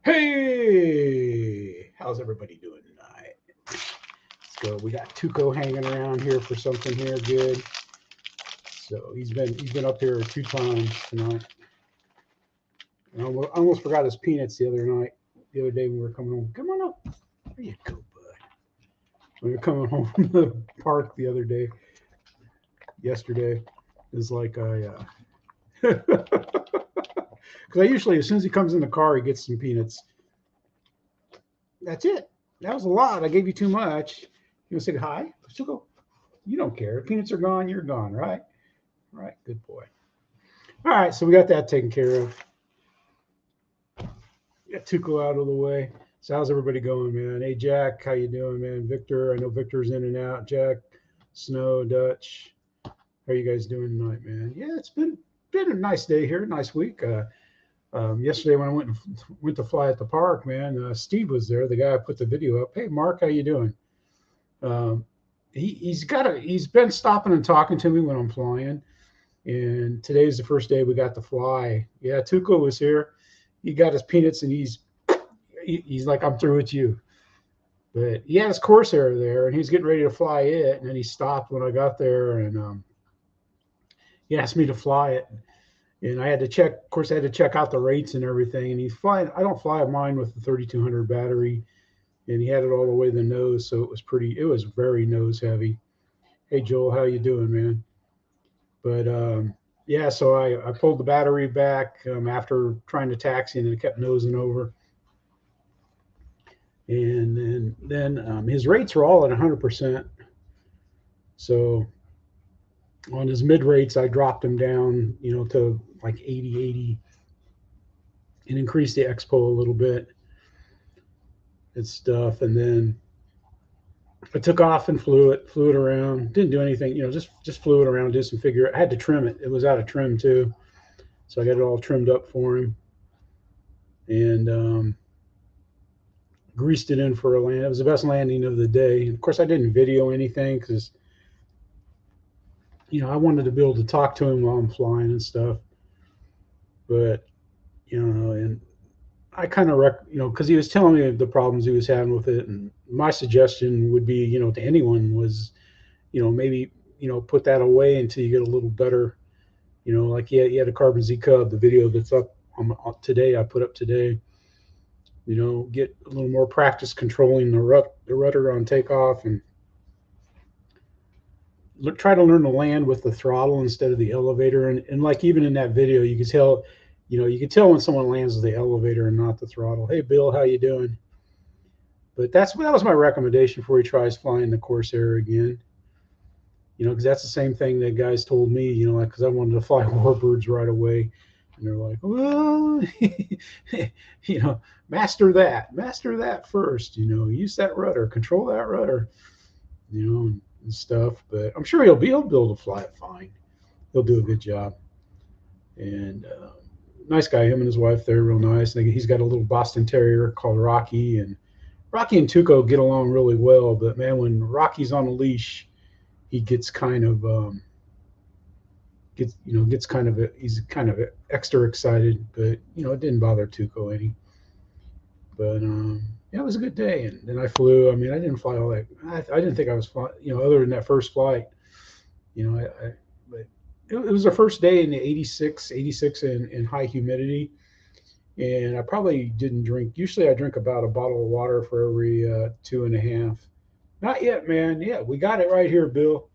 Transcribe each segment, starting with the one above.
Hey, how's everybody doing tonight? Let's go. We got Tuco hanging around here for something here good. So he's been up here 2 times tonight. And I almost forgot his peanuts the other day when we were coming home. Come on up. There you go, bud. When we were coming home from the park the other day, yesterday, it was like because I usually, as soon as he comes in the car, he gets some peanuts. That's it. That was a lot. I gave you too much. You want to say hi? Tuco, you don't care. Peanuts are gone. You're gone, right? Right. Good boy. All right. So we got that taken care of. Got Tuco out of the way. So how's everybody going, man? Hey, Jack, how you doing, man? Victor, I know Victor's in and out. Jack, Snow, Dutch, how are you guys doing tonight, man? Yeah, it's been a nice day here, nice week. Yesterday when I went to fly at the park, man, Steve was there, the guy I put the video up. Hey, Mark, how you doing? He's been stopping and talking to me when I'm flying, and today's the first day we got to fly. Yeah, Tuco was here. He got his peanuts, and he's like, I'm through with you. But he had his Corsair there, and he's getting ready to fly it, and then he stopped when I got there, and he asked me to fly it. And I had to check, of course, I had to check out the rates and everything. And he's flying, I don't fly mine with the 3200 battery. And he had it all the way to the nose. So it was very nose heavy. Hey, Joel, how you doing, man? But yeah, so I pulled the battery back after trying to taxi, and it kept nosing over. And then his rates were all at 100%. So on his mid rates, I dropped him down, to like 80, and increased the expo a little bit and stuff. And then I took off and flew it around. Didn't do anything, just flew it around, did some figure. I had to trim it. It was out of trim too. So I got it all trimmed up for him. And greased it in for a land. It was the best landing of the day. And of course, I didn't video anything because, I wanted to be able to talk to him while I'm flying and stuff. But, and I kind of, because he was telling me the problems he was having with it. And my suggestion would be, to anyone was, maybe, put that away until you get a little better, like he had a Carbon Z Cub, the video that's up today, I put up today, get a little more practice controlling the rudder on takeoff, and try to learn to land with the throttle instead of the elevator. And like even in that video, you could tell, you can tell when someone lands with the elevator and not the throttle. Hey, Bill, how you doing? But that was my recommendation before he tries flying the Corsair again. Because that's the same thing that guys told me, like, because I wanted to fly Warbirds right away. And they're like, well, master that first, use that rudder, control that rudder, and stuff. But I'm sure he'll be able to fly it fine. He'll do a good job. And nice guy, him and his wife, they're real nice. He's got a little Boston Terrier called Rocky, and Rocky and Tuco get along really well. But man, when Rocky's on a leash, he gets kind of he's kind of extra excited. But it didn't bother Tuco any. But yeah, it was a good day. And then I flew. I mean, I didn't fly all that. I didn't think I was flying, other than that first flight. But it was the first day in the 86 in high humidity. And I probably didn't drink. Usually I drink about a bottle of water for every 2.5. Not yet, man. Yeah, we got it right here, Bill.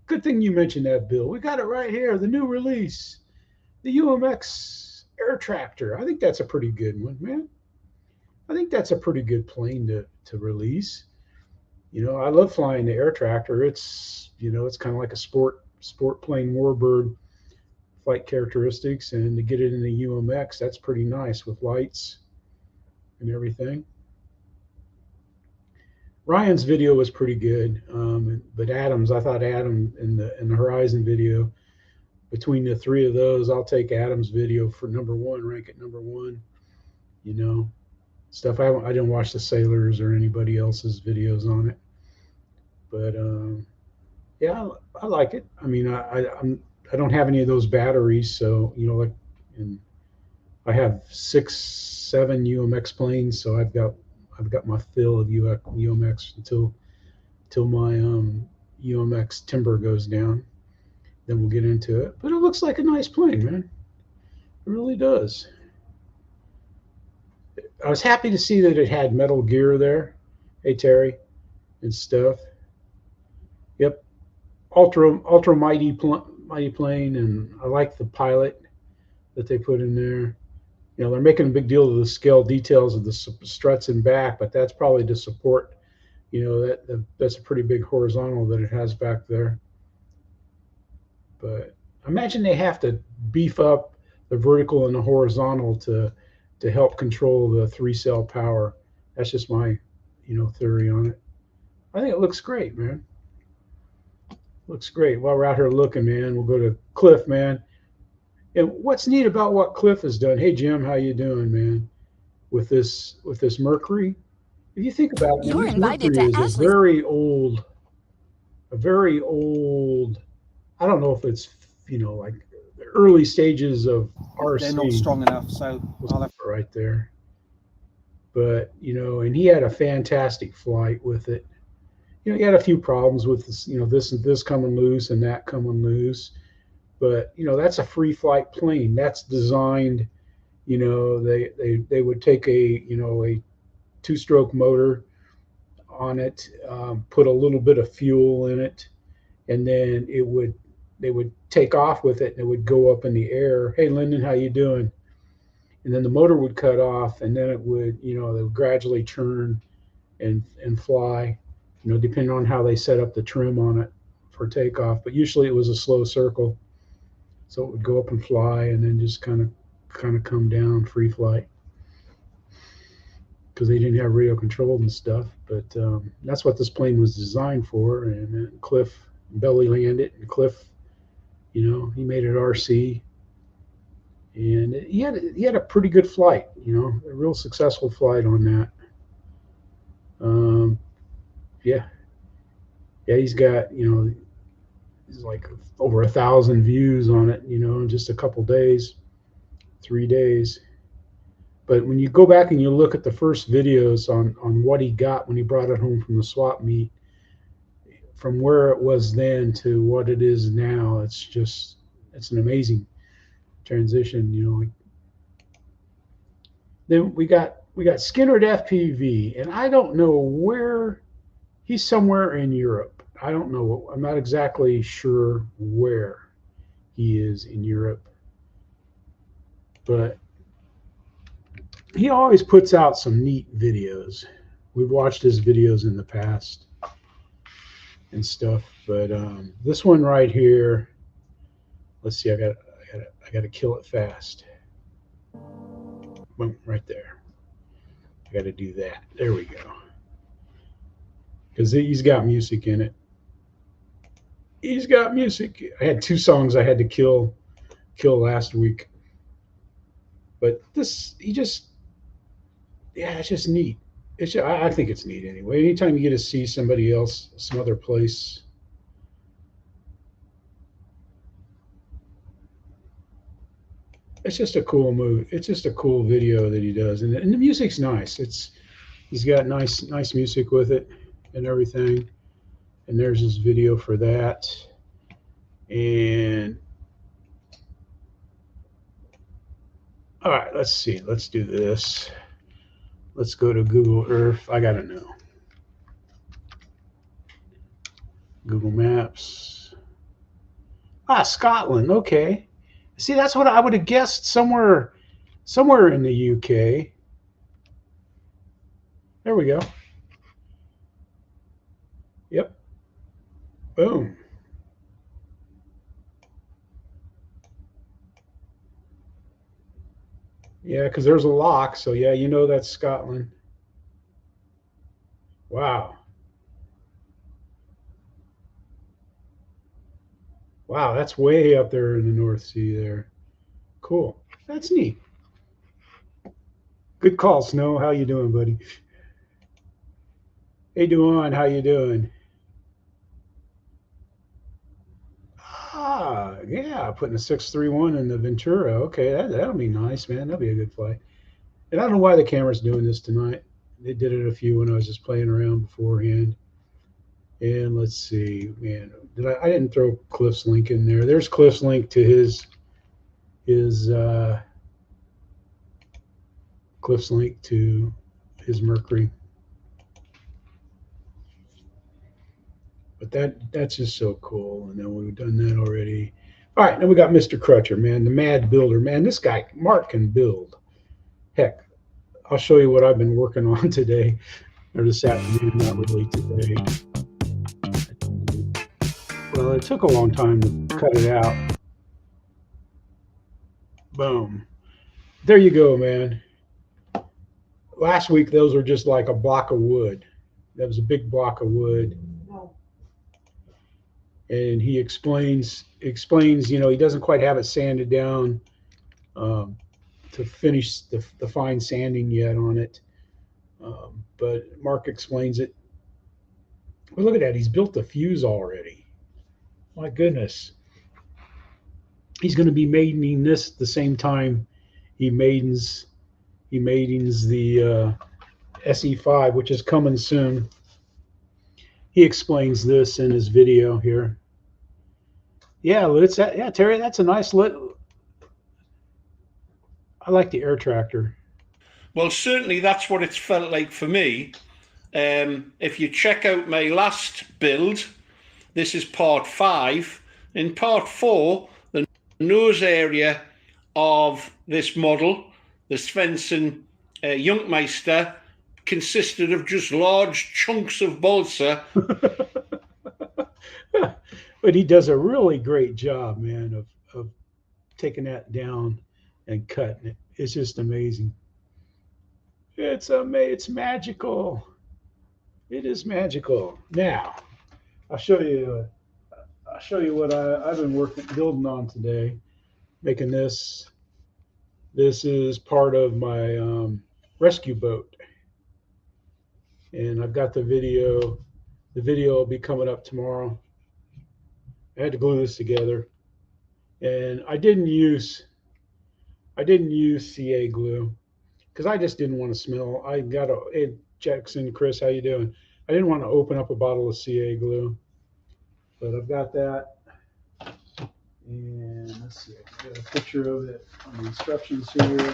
Good thing you mentioned that, Bill. We got it right here. The new release, the UMX Air Tractor. I think that's a pretty good one, man. I think that's a pretty good plane to release. I love flying the Air Tractor. It's it's kind of like a sport plane warbird flight characteristics, and to get it in the UMX, that's pretty nice with lights and everything. Ryan's video was pretty good, but I thought Adam in the Horizon video, between the three of those, I'll take Adam's video for number one, rank it number one. Stuff I didn't watch the Sailors or anybody else's videos on it, but yeah, I like it. I mean, I don't have any of those batteries, so and I have 6 7 UMX planes, so I've got my fill of UMX until my UMX timber goes down. Then we'll get into it. But it looks like a nice plane, man. It really does. I was happy to see that it had metal gear there. Hey Terry, and stuff. Yep, ultra mighty plane, and I like the pilot that they put in there. You know, they're making a big deal of the scale details of the struts and back, but that's probably to support. You know, that's a pretty big horizontal that it has back there. But I imagine they have to beef up the vertical and the horizontal to help control the 3-cell power. That's just my, theory on it. I think it looks great, man. Looks great. While we're out here looking, man, we'll go to Cliff, man. And what's neat about what Cliff has done? Hey, Jim, how you doing, man? With this Mercury, if you think about it, man, this Mercury is a very old. I don't know if it's like the early stages of RC. They're not strong enough, so I'll have right there. But and he had a fantastic flight with it. He had a few problems with this, this coming loose and that coming loose. But that's a free flight plane. That's designed. They would take a 2-stroke motor on it, put a little bit of fuel in it, and then they would take off with it, and it would go up in the air. Hey, Lyndon, how you doing? And then the motor would cut off, and then it would, they would gradually turn and fly, depending on how they set up the trim on it for takeoff. But usually it was a slow circle, so it would go up and fly, and then just kind of come down, free flight, because they didn't have radio controlled and stuff. But that's what this plane was designed for. And then Cliff belly landed, and Cliff, he made it RC, and he had a pretty good flight, a real successful flight on that. Yeah, he's got, he's like over 1,000 views on it, in just a couple days, 3 days. But when you go back and you look at the first videos on what he got when he brought it home from the swap meet, from where it was then to what it is now, it's an amazing transition, Then we got Skynyrd FPV, and I don't know where he's. Somewhere in Europe. I don't know. I'm not exactly sure where he is in Europe, but he always puts out some neat videos. We've watched his videos in the past and stuff, but this one right here, let's see, I got to kill it fast. Boom, right there. I got to do that. There we go. Because he's got music in it. He's got music. I had 2 songs I had to kill last week, but this, it's just neat. I think it's neat anyway. Anytime you get to see somebody else, some other place. It's just a cool move. It's just a cool video that he does, and the music's nice. He's got nice music with it and everything. And there's his video for that. And all right, let's see. Let's do this. Let's go to Google Earth. I gotta know. Google Maps. Scotland. Okay. See, that's what I would have guessed. Somewhere in the UK. There we go. Yep. Boom. Yeah, because there's a lock. So, yeah, that's Scotland. Wow. Wow, that's way up there in the North Sea there. Cool. That's neat. Good call, Snow. How you doing, buddy? Hey, Duan, how you doing? Yeah, putting a 631 in the Ventura. Okay, that'll be nice, man. That'll be a good flight. And I don't know why the camera's doing this tonight. They did it a few when I was just playing around beforehand. And let's see, man, I didn't throw Cliff's link in there. There's Cliff's link to his Cliff's link to his Mercury. But that's just so cool. And then we've done that already. All right, then we got Mr. Crutcher, man, the mad builder, man. This guy Mark can build. Heck, I'll show you what I've been working on today, or this afternoon, not really today. Well, it took a long time to cut it out. Boom. There you go, man. Last week, those were just like a block of wood. That was a big block of wood. And he explains, he doesn't quite have it sanded down to finish the fine sanding yet on it. But Mark explains it. Well, look at that. He's built the fuse already. My goodness. He's going to be maidening this the same time he maidens the SE5, which is coming soon. He explains this in his video here. Yeah, Terry, that's a nice lit. I like the air tractor. Well, certainly that's what it's felt like for me. If you check out my last build, this is part 5. In part 4, the nose area of this model, the Svenson Junkmeister, consisted of just large chunks of balsa. But he does a really great job, man, of taking that down and cutting it. It's just amazing. It's magical. It is magical. Now, I'll show you what I've been building on today. Making this. This is part of my rescue boat, and I've got the video. The video will be coming up tomorrow. I had to glue this together, and I didn't use CA glue because I just didn't want to smell. Hey, Jackson, Chris, how you doing? I didn't want to open up a bottle of CA glue, but I've got that. And let's see, I got a picture of it on the instructions here.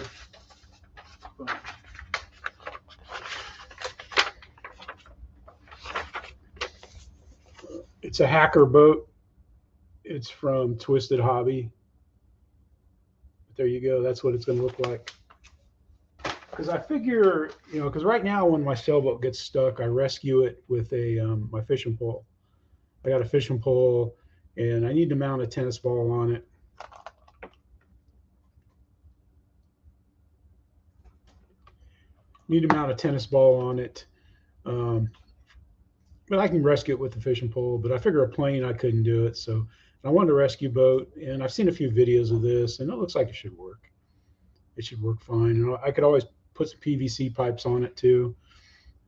It's a hacker boat. It's from Twisted Hobby. But there you go. That's what it's going to look like. Because I figure, because right now when my sailboat gets stuck, I rescue it with my fishing pole. I got a fishing pole, and I need to mount a tennis ball on it. But I can rescue it with the fishing pole. But I figure a plane, I couldn't do it. So I wanted a rescue boat, and I've seen a few videos of this, and it looks like it should work. It should work fine. And I could always put some PVC pipes on it too,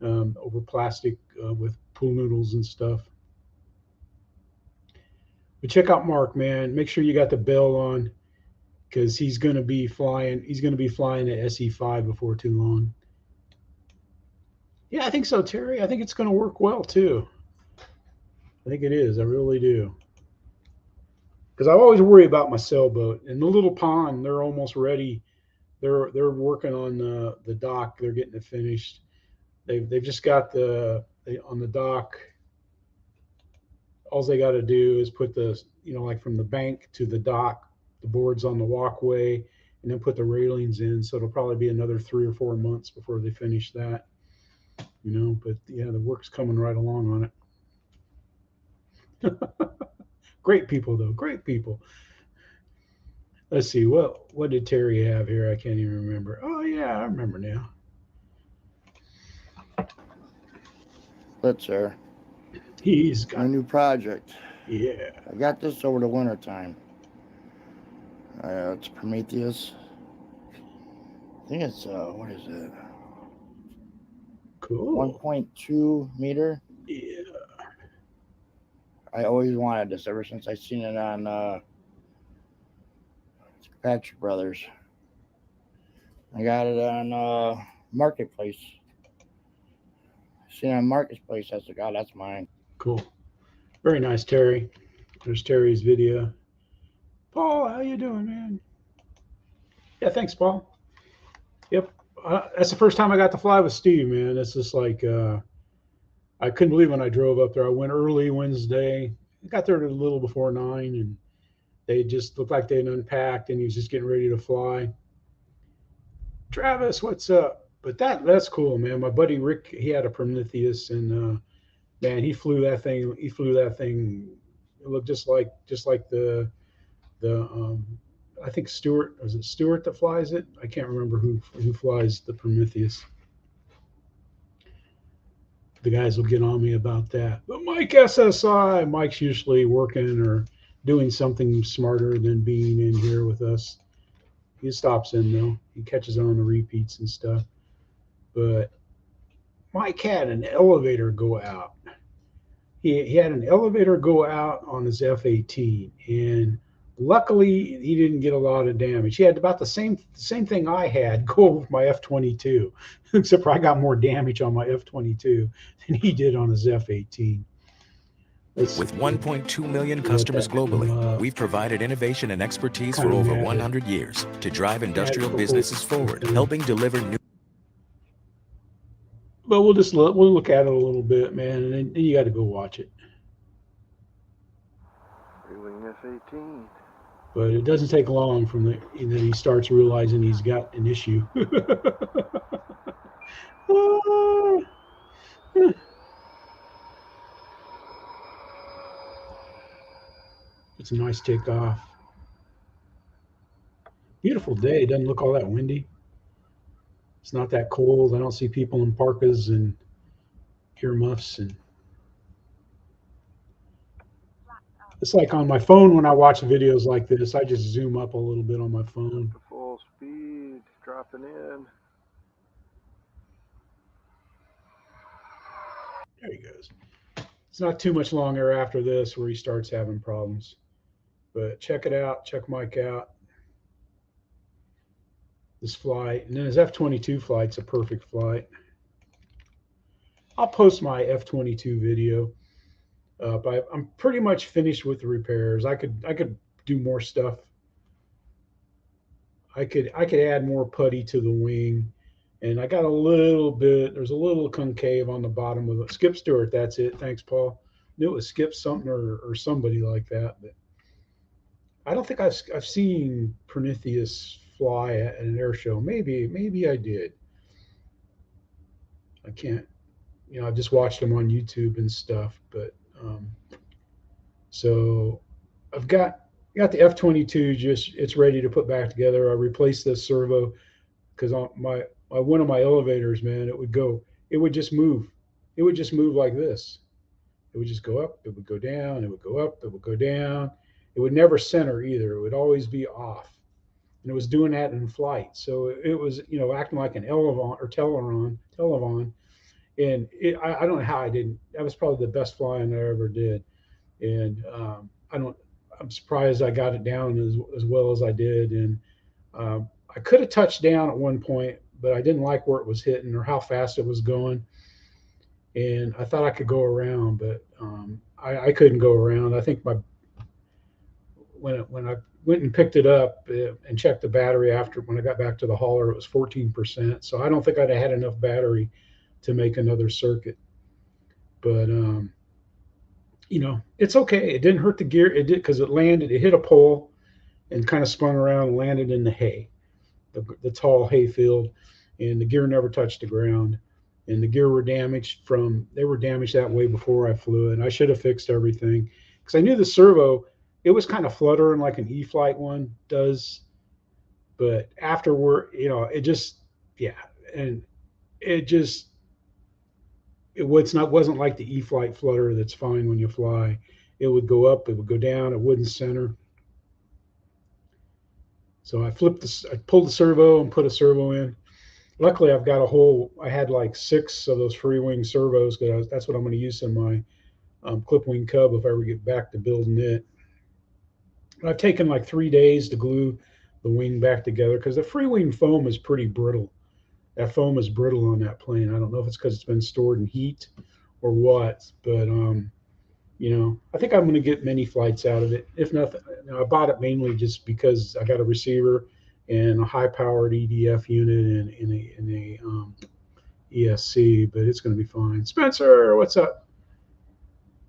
over plastic with pool noodles and stuff. But check out Mark, man. Make sure you got the bell on, because he's going to be flying. He's going to be flying the SE5 before too long. Yeah, I think so, Terry. I think it's going to work well too. I think it is. I really do. Because I always worry about my sailboat. And the little pond, they're almost ready. They're working on the dock. They're getting it finished. They've just got on the dock. All they got to do is put like from the bank to the dock, the boards on the walkway, and then put the railings in. So it'll probably be another 3 or 4 months before they finish that. But yeah, the work's coming right along on it. Great people, though. Great people. Let's see. What did Terry have here? I can't even remember. Oh, yeah, I remember now. Blitzer. He's got a new project. Yeah. I got this over the winter time. It's Prometheus. I think it's, what is it? Cool. 1.2 meter. Yeah. I always wanted this ever since I seen it on Patrick Brothers. I got it on Marketplace. Seen on Marketplace. That's that's mine. Cool. Very nice, Terry. There's Terry's video. Paul, how you doing, man? Yeah, thanks, Paul. Yep. That's the first time I got to fly with Steve, man. It's just like I couldn't believe when I drove up there. I went early Wednesday. I got there a little before 9, and they just looked like they'd unpacked, and he was just getting ready to fly. Travis, what's up? But that's cool, man. My buddy Rick, he had a Prometheus, and man, he flew that thing. He flew that thing. It looked just like the I think Stewart, is it Stewart that flies it? I can't remember who flies the Prometheus. The guys will get on me about that. But Mike SSI, Mike's usually working or doing something smarter than being in here with us. He stops in though. He catches on the repeats and stuff. But Mike had an elevator go out. He had an elevator go out on his F-18, and luckily he didn't get a lot of damage. He had about the same thing I had go with my F-22, except for I got more damage on my F-22 than he did on his F-18. With 1.2 million customers globally, we've provided innovation and expertise for over 100 years to drive industrial businesses forward, helping deliver new. But we'll look at it a little bit, man, and then you got to go watch it. Freewing F-18. But it doesn't take long from that he starts realizing he's got an issue. It's a nice takeoff. Beautiful day. It doesn't look all that windy. It's not that cold. I don't see people in parkas and earmuffs. And it's like on my phone when I watch videos like this, I just zoom up a little bit on my phone. Full speed, dropping in. There he goes. It's not too much longer after this where he starts having problems. But check it out. Check Mike out. This flight. And then his F-22 flight's a perfect flight. I'll post my F-22 video. But I'm pretty much finished with the repairs. I could do more stuff. I could add more putty to the wing. And I got a little bit, there's a little concave on the bottom of it. Skip Stewart, that's it. Thanks, Paul. Knew it was Skip something or somebody like that. But I don't think I've seen Prometheus fly at an air show. Maybe I did. I can't, I've just watched them on YouTube and stuff. But so I've got the F-22, just it's ready to put back together. I replaced the servo because on my one of my elevators, man, it would just move. It would just move like this. It would just go up, it would go down, it would go up, it would go down. It would never center either. It would always be off. And it was doing that in flight. So it was, acting like an Televon. And I don't know how I didn't. That was probably the best flying I ever did. And I'm surprised I got it down as well as I did. And I could have touched down at one point, but I didn't like where it was hitting or how fast it was going. And I thought I could go around, but I couldn't go around. I think when I went and picked it up and checked the battery when I got back to the hauler, it was 14%. So I don't think I'd have had enough battery to make another circuit. But it's okay. It didn't hurt the gear. It did because it landed. It hit a pole and kind of spun around and landed in the hay, the tall hay field, and the gear never touched the ground. And the gear were damaged they were damaged that way before I flew it. I should have fixed everything because I knew the servo, it was kind of fluttering like an Eflite one does. But afterward, it just, yeah. And it wasn't like the Eflite flutter that's fine when you fly. It would go up, it would go down, it wouldn't center. So I pulled the servo and put a servo in. Luckily, I had like 6 of those Freewing servos because that's what I'm going to use in my clip wing Cub if I ever get back to building it. And I've taken like 3 days to glue wing back together, because the Freewing foam is pretty brittle. That foam is brittle on that plane. I don't know if it's because it's been stored in heat or what, but you know, I think I'm going to get many flights out of it. If nothing, you know, I bought it mainly just because I got a receiver and a high-powered EDF unit and a ESC, but it's going to be fine. Spencer, what's up?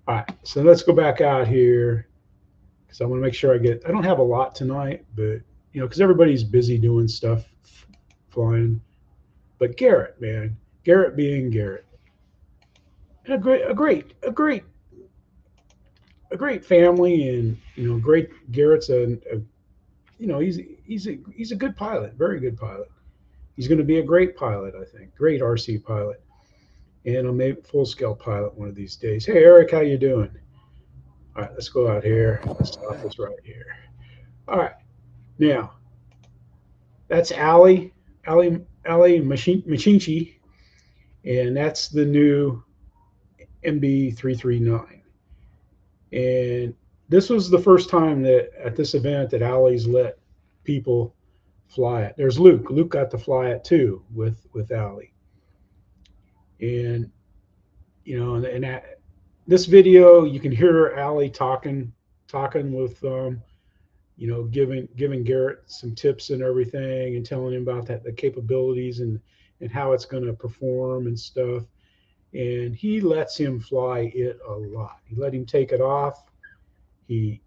All right, so let's go back out here because I want to make sure I don't have a lot tonight, but you know, because everybody's busy doing stuff, flying. But Garrett, man, Garrett being Garrett, and a great family, and you know, Garrett's you know, he's a good pilot, very good pilot. He's going to be a great pilot, I think, great RC pilot, and a maybe full-scale pilot one of these days. Hey, Eric, how you doing? All right, let's go out here. Let's stop this right here. All right, now that's Ali Machinchy, and that's the new MB339. And this was the first time that at this event that Ali's let people fly it. There's Luke. Luke got to fly it too with Ali. And you know, and this video you can hear Ali talking with you know, giving Garrett some tips and everything, and telling him about the capabilities and how it's going to perform and stuff. And he lets him fly it a lot. He let him take it off. He,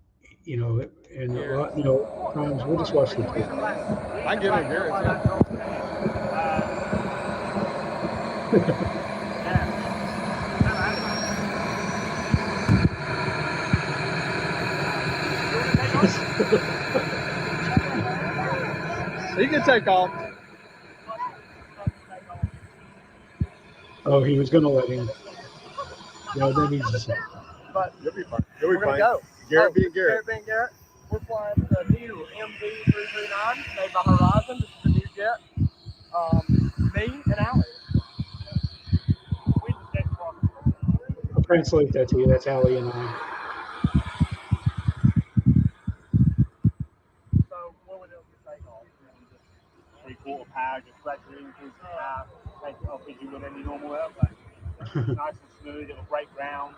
you know, and a lot, you know, times we'll just watch the tape. I get it, Garrett. He can take off. Oh, he was going to let him. You know, then he's just. But you'll be fine. You'll be fine. Go. Garrett being Garrett. Garrett being Garrett. We're flying the new MB339 made by Horizon. This is the new jet. Me and Ali. I'll translate that to you. That's Ali and I. So what would it take off? Three-quarter power, just flat your engines, take it off as you would any normal airplane. Nice and smooth, it'll break ground.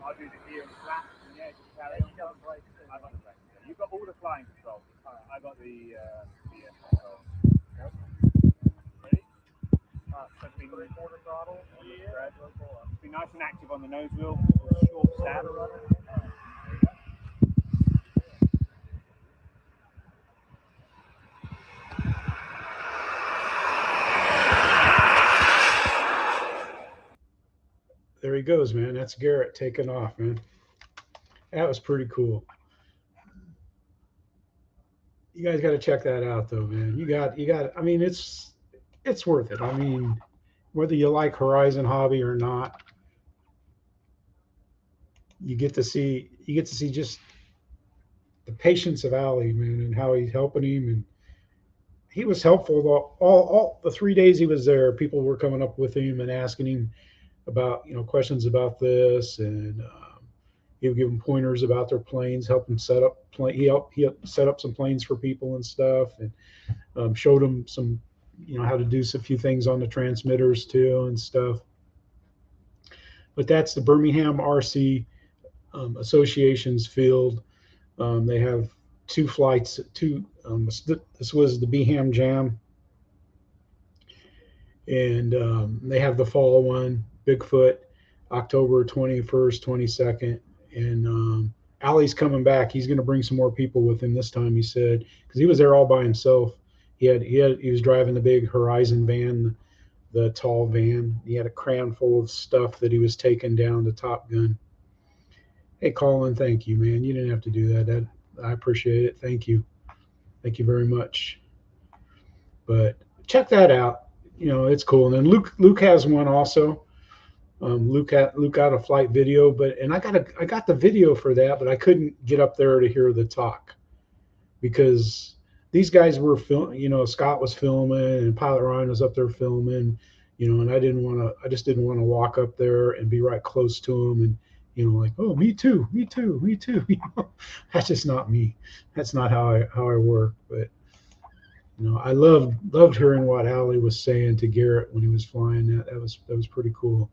I'll do the gear and flat, and yeah, just carry on. I got the brake. You've got all the flying control. I got the control. Ready? Just be three-quarter throttle. Yeah. Be nice and active on the nose wheel. Short stab. There he goes, man. That's Garrett taking off, man. That was pretty cool. You guys got to check that out, though, man. You got. I mean, it's worth it. I mean, whether you like Horizon hobby or not, you get to see just the patience of Ali, man, and how he's helping him, and he was helpful. All the 3 days he was there, people were coming up with him and asking him about, you know, questions about this, and he would give them pointers about their planes, help them set up he helped set up some planes for people and stuff, and showed them some, you know, how to do a few things on the transmitters too and stuff. But that's the Birmingham RC Association's field. They have two flights. This was the Beham Jam, and they have the fall one, Bigfoot, October 21st, 22nd, and Ali's coming back. He's going to bring some more people with him this time, he said, because he was there all by himself. He was driving the big Horizon van, the tall van. He had a cram full of stuff that he was taking down to Top Gun. Hey, Colin, thank you, man. You didn't have to do that. I appreciate it. Thank you very much. But check that out. You know, it's cool. And then Luke has one also. Luke got a flight video, and I got the video for that, but I couldn't get up there to hear the talk because these guys were filming. You know, Scott was filming and Pilot Ryan was up there filming. You know, and I just didn't want to walk up there and be right close to him you know, like, oh, me too, me too, me too. You know, that's just not me. That's not how I work. But you know, I loved hearing what Allie was saying to Garrett when he was flying. That was pretty cool.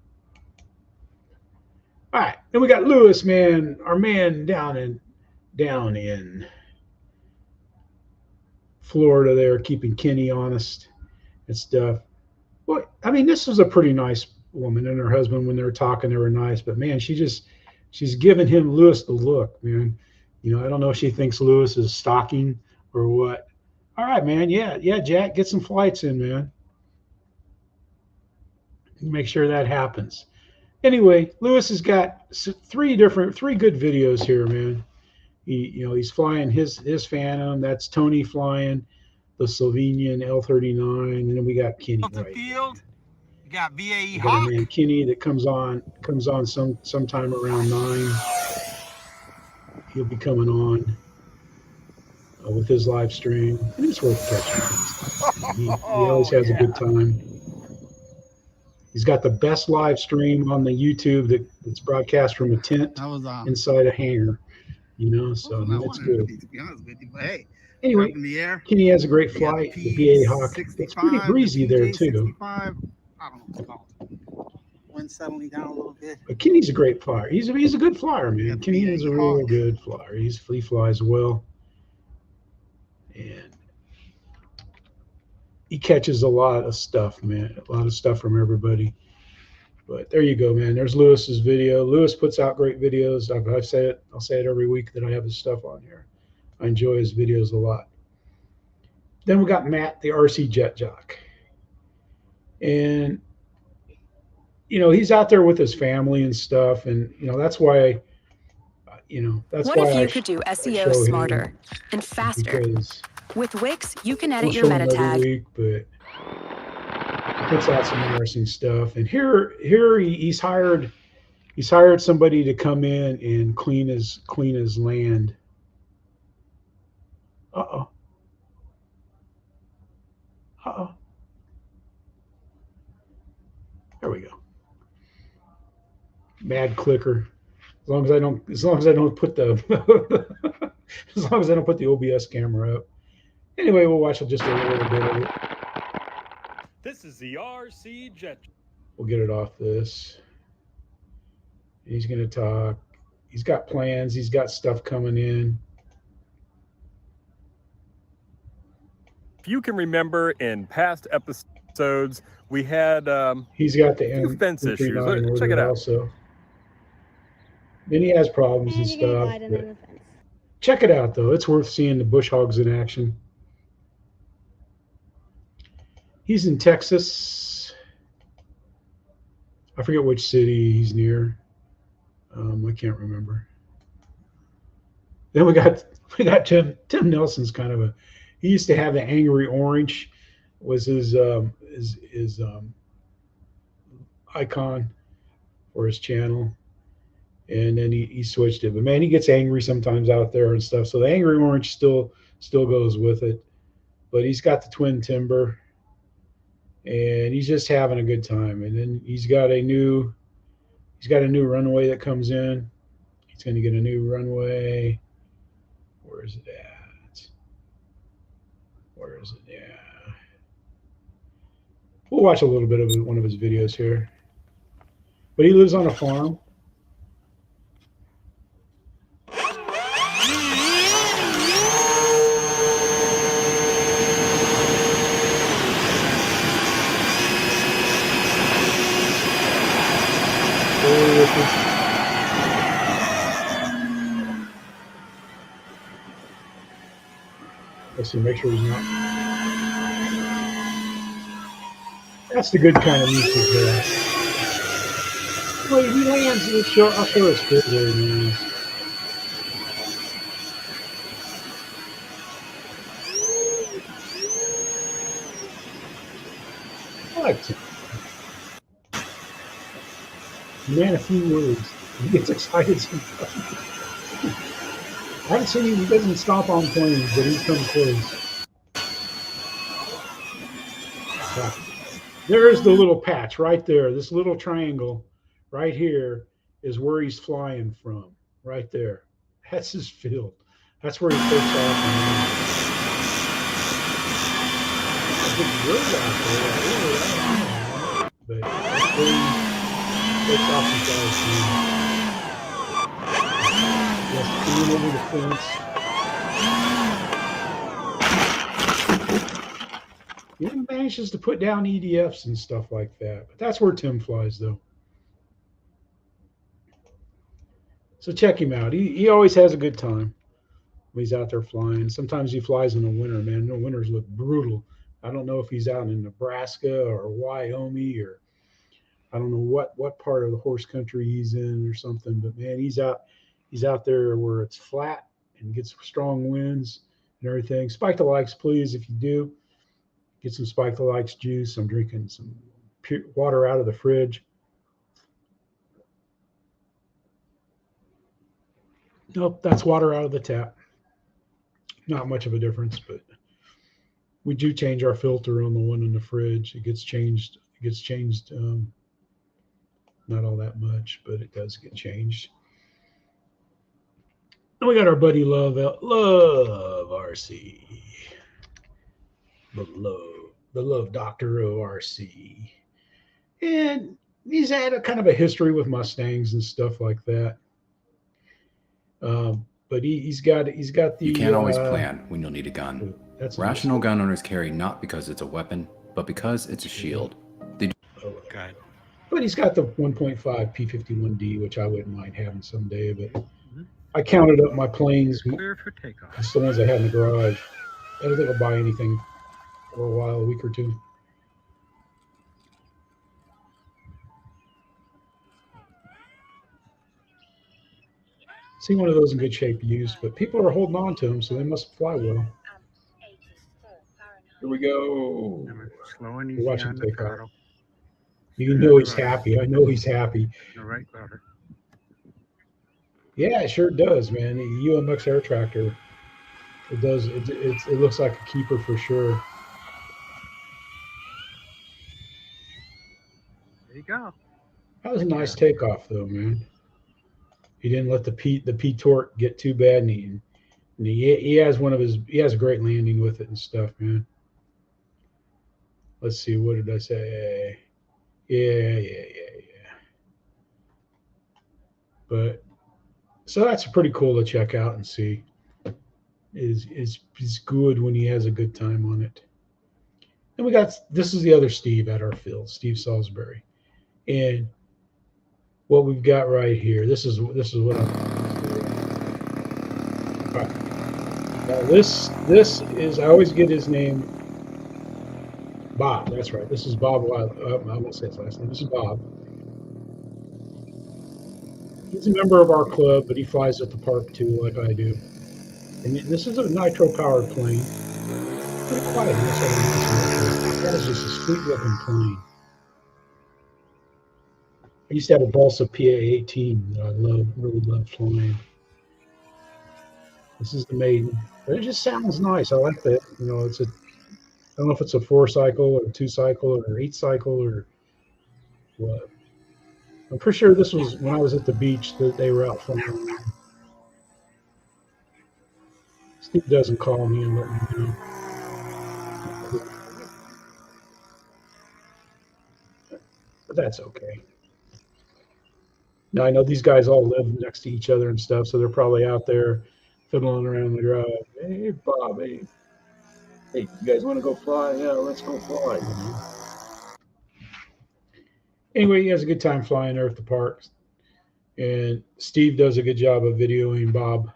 All right, then we got Lewis, man, our man down in Florida there, keeping Kenny honest and stuff. Well, I mean, this was a pretty nice woman, and her husband, when they were talking, they were nice. But man, she's giving him Lewis the look, man. You know, I don't know if she thinks Lewis is stalking or what. All right, man. Yeah, Jack, get some flights in, man. Make sure that happens. Anyway, Lewis has got three good videos here, man. He's flying his Phantom. That's Tony flying the Slovenian L-39, and then we got Kenny right field. You got BAE Hawk. Hawk. Man, Kenny that comes on sometime around 9. He'll be coming on with his live stream, and it's worth catching. He always has a good time. He's got the best live stream on the YouTube that's broadcast from a tent inside a hangar. You know, so that's good. To be honest with you, but hey, anyway, in the air, Kenny has a great flight. The BA Hawk. It's pretty breezy there too. I don't know what's called. Wind settling down a little bit. But Kenny's a great flyer. He's a good flyer, man. Kenny is a real good flyer. He flies well, and he catches a lot of stuff, man. A lot of stuff from everybody. But there you go, man. There's Lewis's video. Lewis puts out great videos. I've said it. I'll say it every week that I have his stuff on here. I enjoy his videos a lot. Then we got Matt, the RC Jet Jock. And, you know, he's out there with his family and stuff. And, you know, that's why, that's what why if you could do SEO smarter and faster? With Wix, you can edit your meta tag. Week, but puts out some interesting stuff. And here he's hired somebody to come in and clean his land. Uh-oh. There we go. Mad clicker. As long as I don't put the as long as I don't put the OBS camera up. Anyway, we'll watch just a little bit of it. This is the RC Jet. We'll get it off this. He's going to talk. He's got plans. He's got stuff coming in. If you can remember, in past episodes, we had he's got the fence issues. Check it out. Also. Then he has problems and stuff. Check it out, though. It's worth seeing the bush hogs in action. He's in Texas. I forget which city he's near. I can't remember. Then we got Tim. Tim Nelson's kind of he used to have the Angry Orange was his icon for his channel, and then he switched it. But man, he gets angry sometimes out there and stuff. So the Angry Orange still goes with it, but he's got the twin timber. And he's just having a good time. And then he's got a new runway that comes in. He's going to get a new runway. Where is it at? Yeah. We'll watch a little bit of one of his videos here. But he lives on a farm. Let's see, make sure he's not. That's the good kind of music there. Wait, he lands. I'll show us good where he lands. I like it. Man, a few words. He gets excited sometimes. I haven't seen him. He doesn't stop on planes, but he's come close. There's the little patch right there. This little triangle right here is where he's flying from, right there. That's his field. That's where he takes off. I think you're out there. But that's where he takes off and flies. Just clean over the fence. He manages to put down EDFs and stuff like that. But that's where Tim flies, though. So check him out. He always has a good time when he's out there flying. Sometimes he flies in the winter, man. The winters look brutal. I don't know if he's out in Nebraska or Wyoming or I don't know what part of the horse country he's in or something. But man, he's out there where it's flat and gets strong winds and everything. Spike the likes, please, if you do. Get some Spike the likes juice. I'm drinking some pure water out of the fridge. Nope, that's water out of the tap. Not much of a difference, but we do change our filter on the one in the fridge. It gets changed. Not all that much, but it does get changed. And we got our buddy Love RC, the love doctor of RC, and he's had a kind of a history with Mustangs and stuff like that. But he's got the. You can't always plan when you'll need a gun. Rational gun owners carry not because it's a weapon, but because it's a shield. God. But he's got the 1.5 P51D, which I wouldn't mind having someday. But I counted up my planes. Clear for takeoff. That's the ones I had in the garage. I don't think I'll buy anything for a while, a week or two. See one of those in good shape used, but people are holding on to them, so they must fly well. Here we go. We're watching takeoff. You know he's happy. I know he's happy. The right rudder. Yeah, it sure does, man. The UMX air tractor. It does. It looks like a keeper for sure. There you go. That was a nice takeoff, though, man. He didn't let the P torque get too bad, and he has a great landing with it and stuff, man. Let's see, what did I say? Yeah. But so that's pretty cool to check out and see. Is good when he has a good time on it. And this is the other Steve at our field, Steve Salisbury, and what we've got right here. This is what I'm. Right. Now this is, I always get his name. Bob. That's right. This is Bob Wiley. I won't say his last name. This is Bob. He's a member of our club, but he flies at the park too, like I do. And this is a nitro-powered plane. Pretty quiet. That is just a sweet-looking plane. I used to have a Bosta PA-18 that I really love flying. This is the maiden. But it just sounds nice. I like that. You know, I don't know if it's a 4-cycle or 2-cycle or 8-cycle or what. I'm pretty sure this was when I was at the beach that they were out flying. Steve doesn't call me and let me know. But that's okay. Now I know these guys all live next to each other and stuff, so they're probably out there fiddling around the garage. Hey, Bob, hey, you guys want to go fly? Yeah, let's go fly. You know? Anyway, he has a good time flying there at the park, and Steve does a good job of videoing Bob.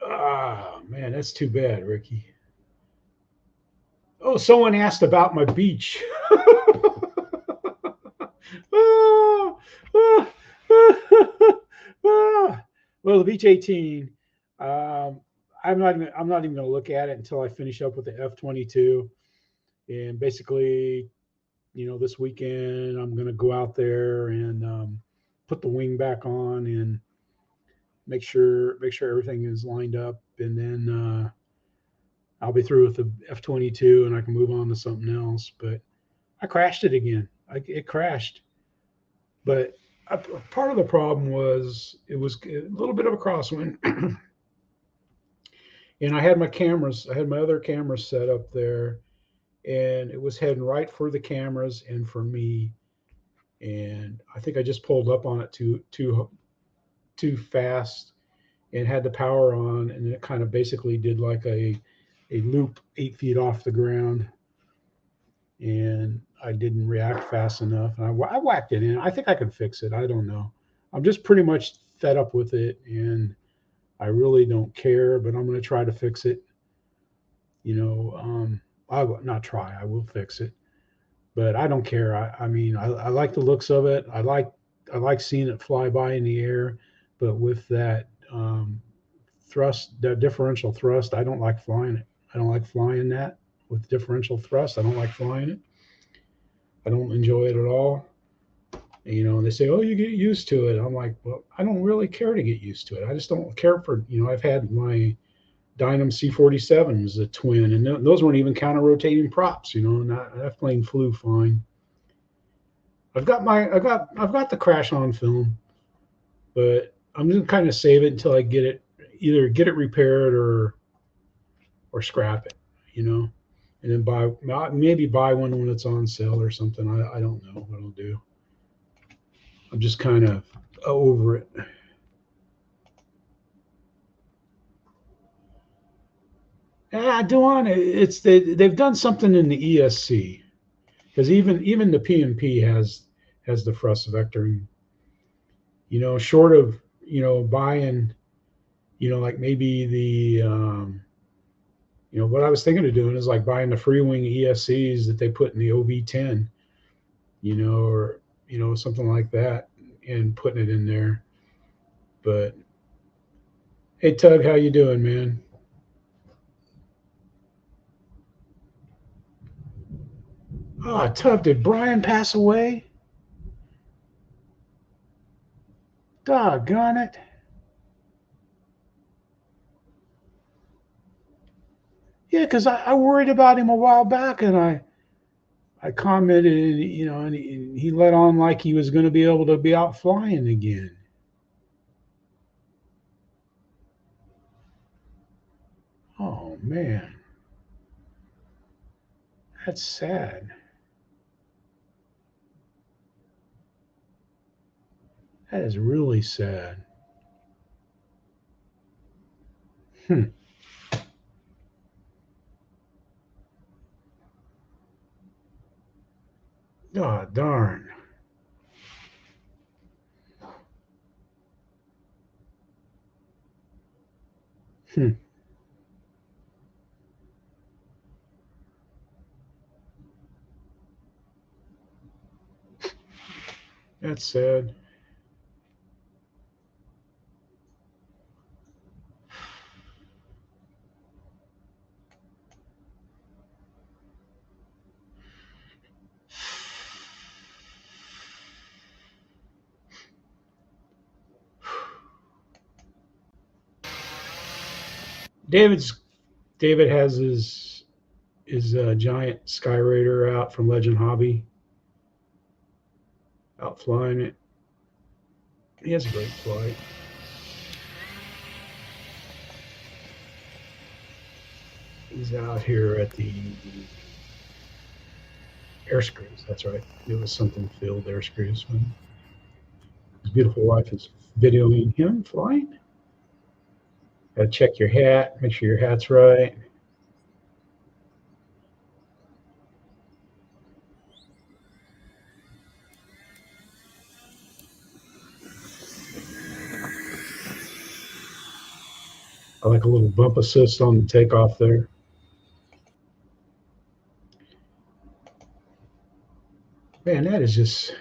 Ah, man, that's too bad, Ricky. Oh, someone asked about my beach. Well, the Beach 18. I'm not even going to look at it until I finish up with the F-22. And basically, you know, this weekend I'm going to go out there and put the wing back on and make sure everything is lined up, and then I'll be through with the F-22 and I can move on to something else. But I crashed it again. It crashed. But part of the problem was it was a little bit of a crosswind. And I had my other cameras set up there, and it was heading right for the cameras and for me. And I think I just pulled up on it too fast and had the power on, and it kind of basically did like a loop 8 feet off the ground. And I didn't react fast enough. And I whacked it in. I think I can fix it. I don't know. I'm just pretty much fed up with it, and I really don't care, but I'm going to try to fix it. I will not try. I will fix it, but I don't care. I mean, I like the looks of it. I like seeing it fly by in the air, but with that thrust, that differential thrust, I don't like flying it. I don't like flying that with differential thrust. I don't like flying it. I don't enjoy it at all. And they say, oh, you get used to it. I'm like, well, I don't really care to get used to it. I just don't care for, I've had my Dynam C-47s, a twin, and those weren't even counter-rotating props, and that plane flew fine. I've got the crash on film, but I'm just kind of save it until I either get it repaired or scrap it, and then maybe buy one when it's on sale or something. I don't know what I'll do. I'm just kind of over it. Duan, they've done something in the ESC, because even the PMP has the thrust vectoring. Short of buying, like maybe the what I was thinking of doing is like buying the Freewing ESCs that they put in the OV10, or something like that, and putting it in there. But hey, Tug, how you doing, man? Oh, Tug, did Brian pass away? Doggone it. Yeah, because I worried about him a while back, and I commented, and he let on like he was going to be able to be out flying again. Oh, man. That's sad. That is really sad. Oh, darn. That's sad. David has his giant Skyrader out from Legend Hobby, out flying it. He has a great flight. He's out here at the Airscrews. That's right. It was something filled Airscrews. His beautiful wife is videoing him flying. Got to check your hat, make sure your hat's right. I like a little bump assist on the takeoff there. Man, that is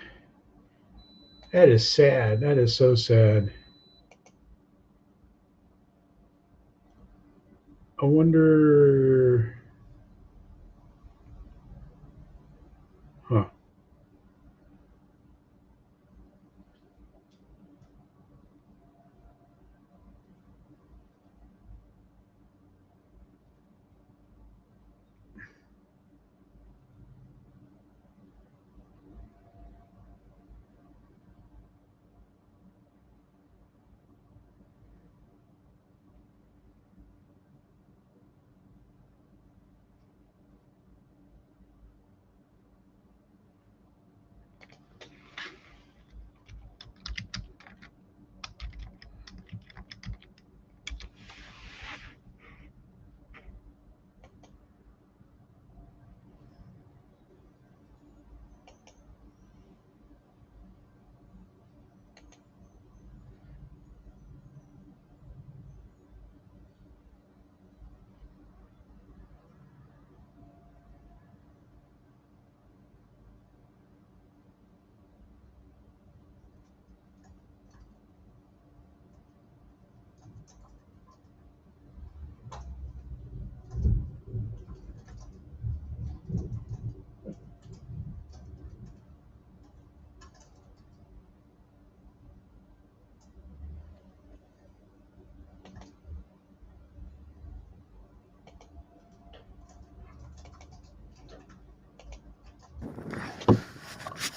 sad. That is so sad. I wonder, huh?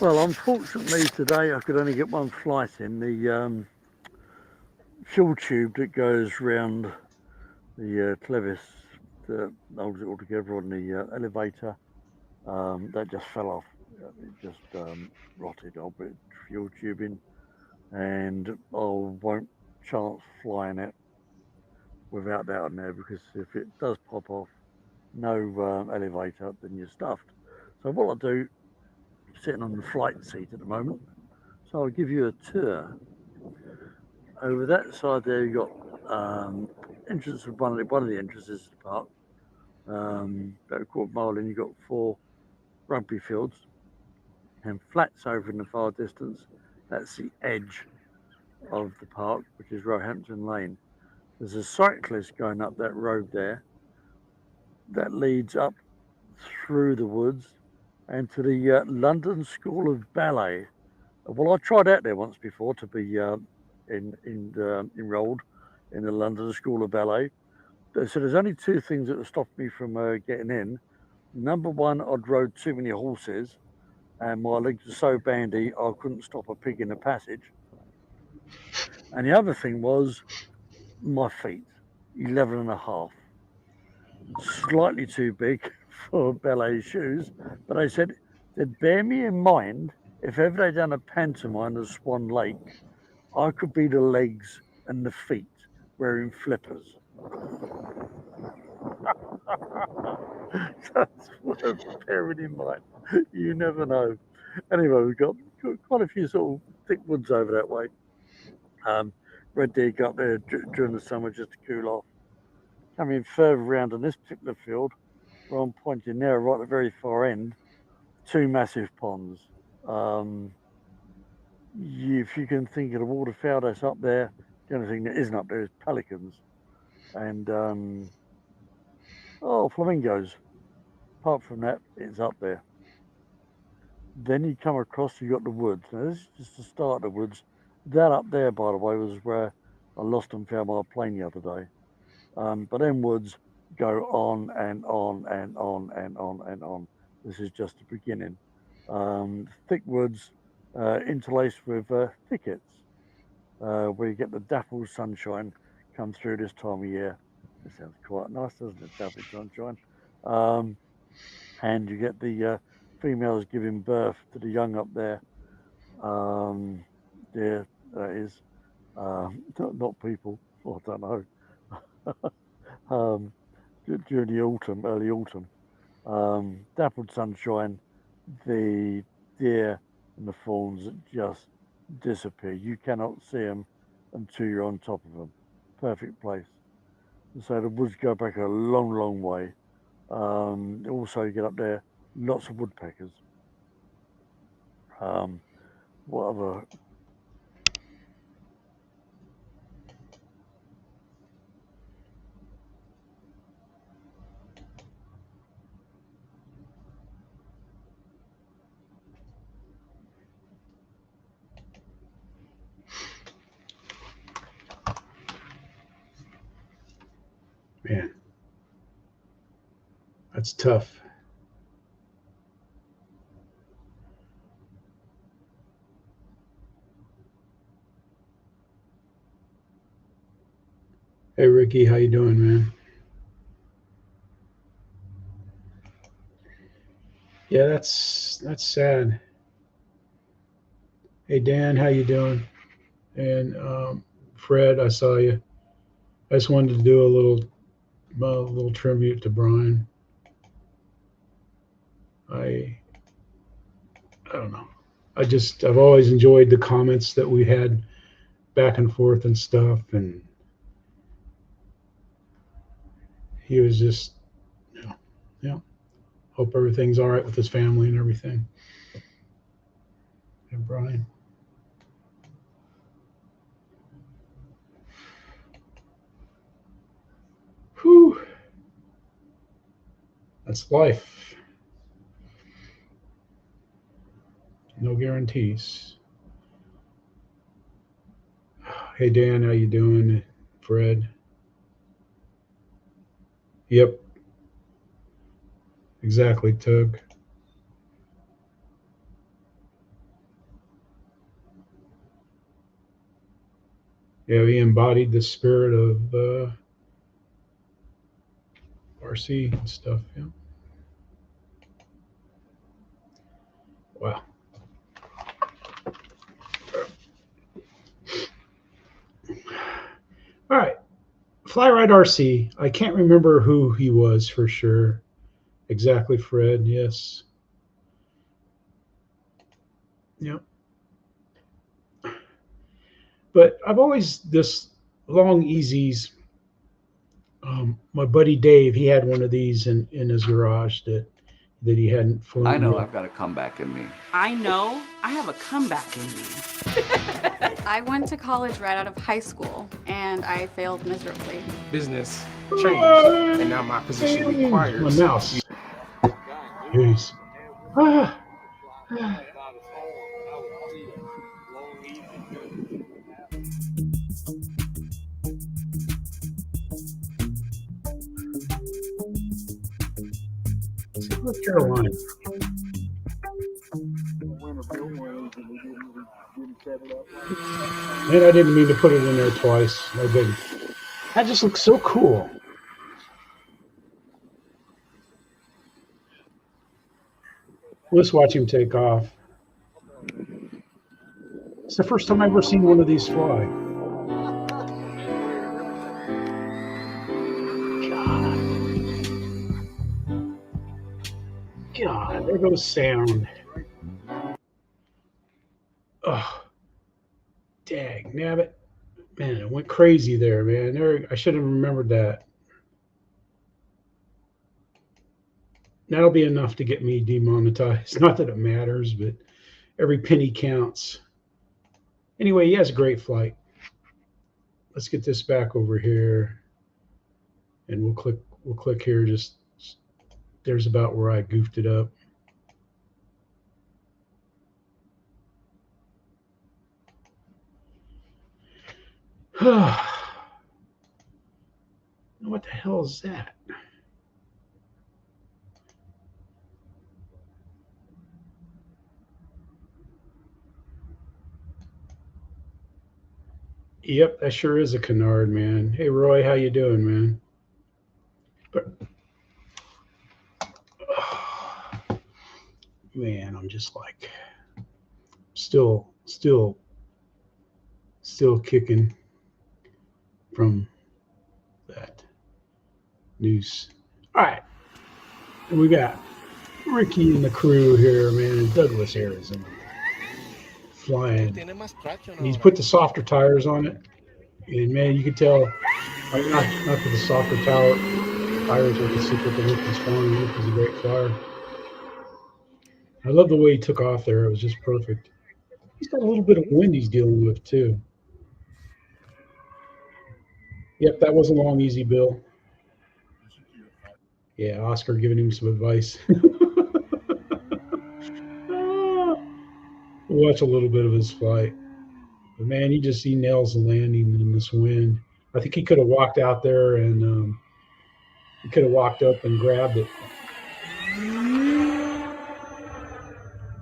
Well, unfortunately today I could only get one flight in. The fuel tube that goes round the clevis that holds it all together on the elevator, that just fell off. It just rotted. I'll put fuel tubing, and I won't chance flying it without that on there, because if it does pop off, no elevator, then you're stuffed. So what I'll do, sitting on the flight seat at the moment, so I'll give you a tour. Over that side there, you got entrance of one of the entrances to the park. About a quarter mile in, you've got 4 rugby fields, and flats over in the far distance. That's the edge of the park, which is Roehampton Lane. There's a cyclist going up that road there that leads up through the woods and to the London School of Ballet. Well, I tried out there once before to be enrolled in the London School of Ballet. So there's only 2 things that have stopped me from getting in. Number one, I'd rode too many horses, and my legs were so bandy I couldn't stop a pig in the passage. And the other thing was my feet, 11 and a half. Slightly too big for ballet shoes, but they said they'd bear me in mind if ever they'd done a pantomime at Swan Lake, I could be the legs and the feet wearing flippers. That's worth bearing in mind. You never know. Anyway, we've got quite a few sort of thick woods over that way. Red deer got there during the summer just to cool off. Coming further around on this particular field, where I'm pointing there, right at the very far end, 2 massive ponds. If you can think of the waterfowl that's up there, the only thing that isn't up there is pelicans and flamingos. Apart from that, it's up there. Then you come across, you got the woods. Now this is just the start of the woods. That up there, by the way, was where I lost and found my plane the other day. But then woods go on and on and on and on and on. This is just the beginning. Thick woods interlaced with thickets, where you get the dappled sunshine come through this time of year. It sounds quite nice, doesn't it? Dappled sunshine. And you get the females giving birth to the young up there. There, that is. Not people. I don't know. During the autumn, early autumn, dappled sunshine, the deer and the fawns just disappear. You cannot see them until you're on top of them. Perfect place. And so the woods go back a long, long way. Also, you get up there, lots of woodpeckers. What other? Man, that's tough. Hey Ricky, how you doing, man? Yeah, that's sad. Hey Dan, how you doing? And Fred, I saw you. I just wanted to do a little tribute to Brian. I don't know. I've always enjoyed the comments that we had back and forth and stuff, and he was just, hope everything's all right with his family and everything. And Brian. Whew. That's life. No guarantees. Hey Dan, how you doing? Fred. Yep. Exactly, Tug. Yeah, he embodied the spirit of RC and stuff. Yeah. Wow. All right. FlyRightRC. I can't remember who he was for sure. Exactly, Fred. Yes. Yep. But I've always this long easies. My buddy Dave, he had one of these in his garage that he hadn't flown. I know yet. I've got a comeback in me. I know I have a comeback in me. I went to college right out of high school, and I failed miserably. Business changed, and now my position requires. My mouse. Jeez. Ah. North Carolina. Man, I didn't mean to put it in there twice. I didn't. That just looks so cool. Let's watch him take off. It's the first time I've ever seen one of these fly. God, there goes sound. Oh, dang, nabbit. Man, it went crazy there, man. There, I should have remembered that. That'll be enough to get me demonetized. Not that it matters, but every penny counts. Anyway, he has a great flight. Let's get this back over here, and we'll click here. Just there's about where I goofed it up. What the hell is that? Yep, that sure is a Skynyrd, man. Hey, Roy, how you doing, man? But, man, I'm just like still kicking from that news. All right, and we got Ricky and the crew here, man, in Douglas, Arizona, flying. And he's put the softer tires on it, and man, you could tell. Not for the softer tires with the secret that Rick is flying. Rick is a great flyer. I love the way he took off there. It was just perfect. He's got a little bit of wind he's dealing with too. Yep, that was a long, easy Bill. Yeah, Oscar giving him some advice. We'll watch a little bit of his flight. But man, he nails the landing in this wind. I think he could have walked out there and he could have walked up and grabbed it.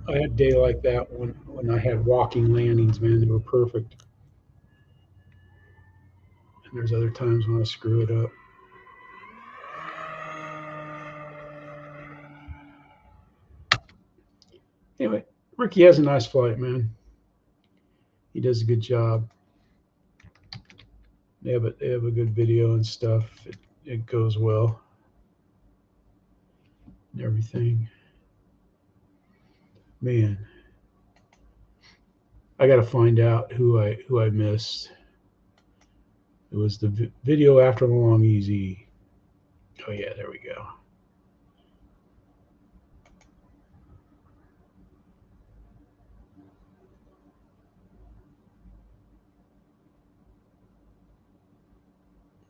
I had a day like that when I had walking landings, man. They were perfect. And there's other times when I screw it up. Anyway, Ricky has a nice flight, man. He does a good job. They have a good video and stuff. It goes well. And everything. Man, I got to find out who I missed. It was the video after the long easy. Oh yeah, there we go.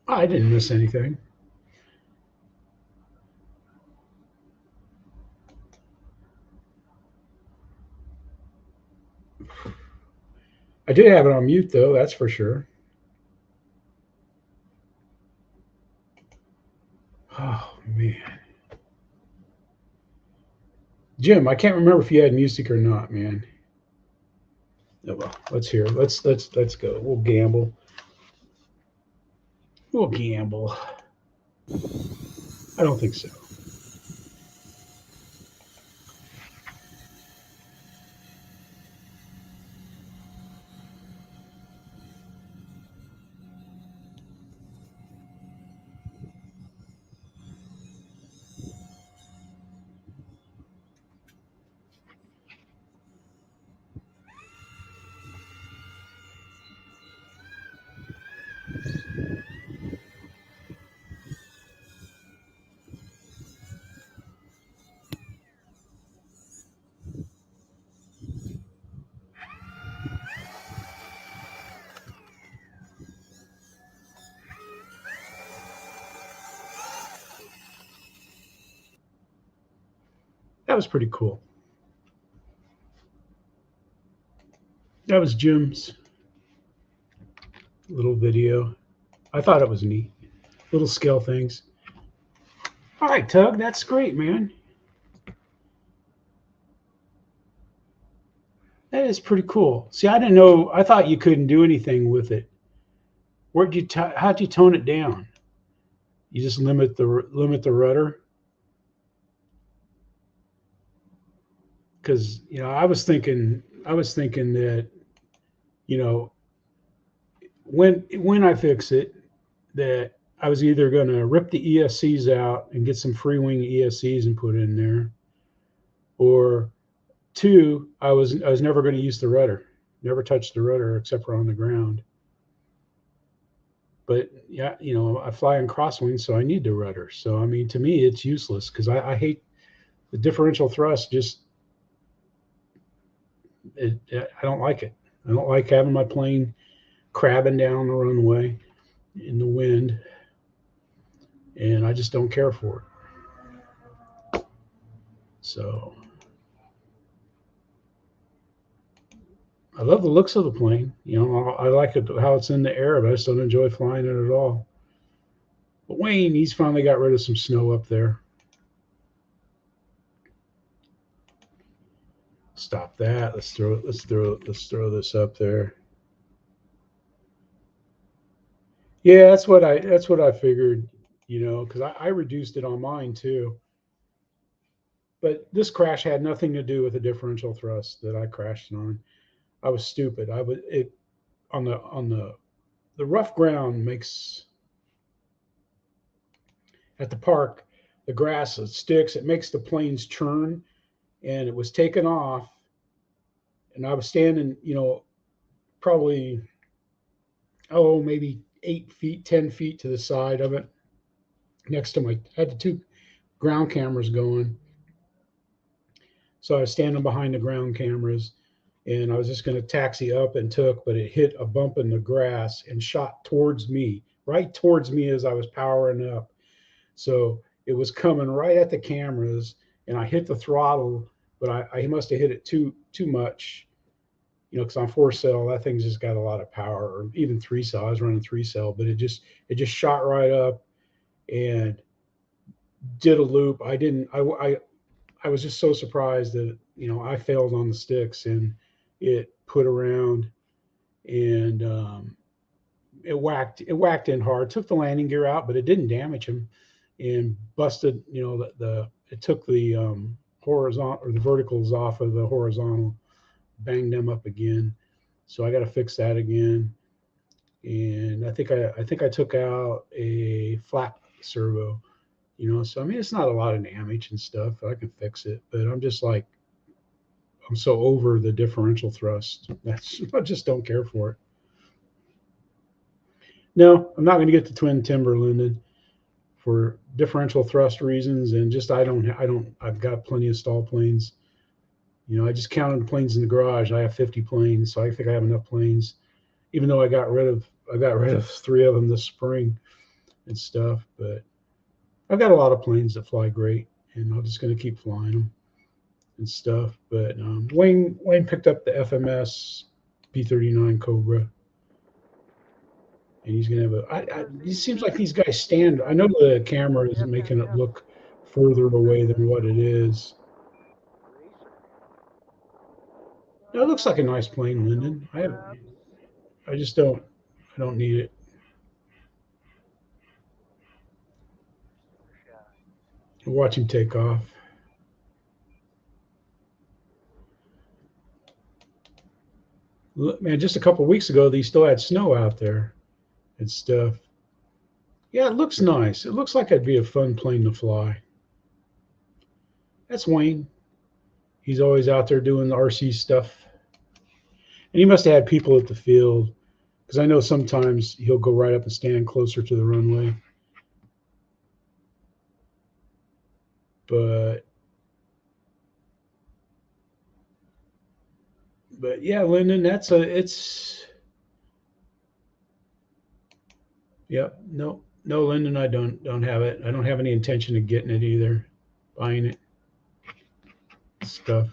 I didn't miss anything. I did have it on mute though, that's for sure. Oh man. Jim, I can't remember if you had music or not, man. Oh, well, let's hear it. Let's go. We'll gamble. We'll gamble. I don't think so. That was pretty cool. That was Jim's little video. I thought it was neat. Little scale things. All right, Tug, that's great, man. That is pretty cool. See, I didn't know. I thought you couldn't do anything with it. How'd you tone it down? You just limit the rudder. Because I was thinking that when I fix it, that I was either going to rip the ESCs out and get some Freewing ESCs and put in there, or two, I was never going to use the rudder, never touch the rudder except for on the ground. But yeah, I fly in crosswind, so I need the rudder. So I mean, to me, it's useless because I hate the differential thrust. I don't like it. I don't like having my plane crabbing down the runway in the wind, and I just don't care for it. So I love the looks of the plane. I like it how it's in the air, but I just don't enjoy flying it at all. But Wayne, he's finally got rid of some snow up there. Stop that. Let's throw this up there. Yeah, that's what I figured, because I reduced it on mine too. But this crash had nothing to do with the differential thrust that I crashed on. I was stupid. On the rough ground makes, at the park, the grass, it sticks, it makes the planes churn, and it was taken off, and I was standing, probably, maybe 8 feet, 10 feet to the side of it, next to I had the two ground cameras going. So I was standing behind the ground cameras, and I was just going to taxi up and but it hit a bump in the grass and shot towards me, right towards me as I was powering up. So it was coming right at the cameras, and I hit the throttle, but I must have hit it too much, because on 4-cell, that thing's just got a lot of power, or even 3-cell. I was running 3-cell, but it just shot right up and did a loop. I was just so surprised that, I failed on the sticks, and it put around, and it whacked in hard, took the landing gear out, but it didn't damage him, and busted, it took the horizontal or the verticals off of the horizontal, banged them up again. So I got to fix that again. And I think I took out a flap servo, so I mean, it's not a lot of damage and stuff. I can fix it, but I'm just like, I'm so over the differential thrust. I just don't care for it. No, I'm not going to get the twin timber, Lyndon, for differential thrust reasons, and just I've got plenty of stall planes. I just counted the planes in the garage. I have 50 planes, so I think I have enough planes. Even though I got rid of 3 of them this spring and stuff, but I've got a lot of planes that fly great, and I'm just going to keep flying them and stuff. But Wayne picked up the FMS P-39 Cobra, and he's going to have it seems like these guys stand. I know the camera is making it look further away than what it is. It looks like a nice plane, Lyndon. I don't need it. Watch him take off. Look, man, just a couple of weeks ago, they still had snow out there and stuff. Yeah, it looks nice. It looks like it'd be a fun plane to fly. That's Wayne. He's always out there doing the RC stuff. And he must have had people at the field, because I know sometimes he'll go right up and stand closer to the runway. But yeah, Lyndon, yep, no, Lyndon, I don't have it. I don't have any intention of getting it either, buying it, stuff.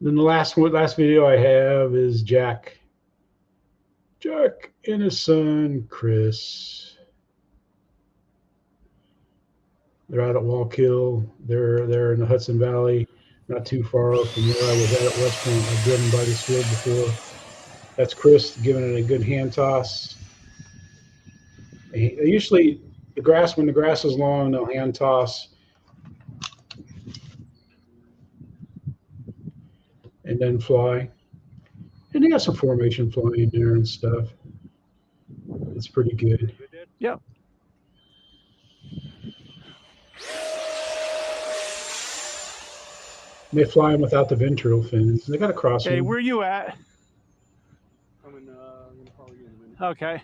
Then the last video I have is Jack and his son Chris. They're out at Wallkill. They're in the Hudson Valley, not too far from where I was at West Point. I've driven by this field before. That's Chris giving it a good hand toss. Usually, when the grass is long, they'll hand toss and then fly. And they got some formation flying there and stuff. It's pretty good. Yep. They fly them without the ventral fins. They got a crosswind. Hey, where are you at? I'm gonna follow you in a minute. Okay.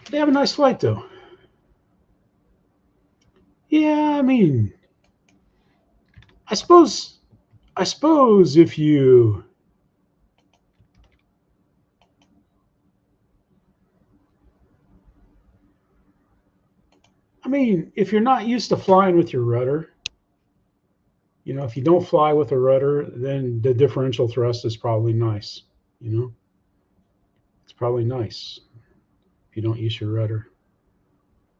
They have a nice flight, though. Yeah, I mean, I suppose if you if you're not used to flying with your rudder, if you don't fly with a rudder, then the differential thrust is probably nice. It's probably nice if you don't use your rudder.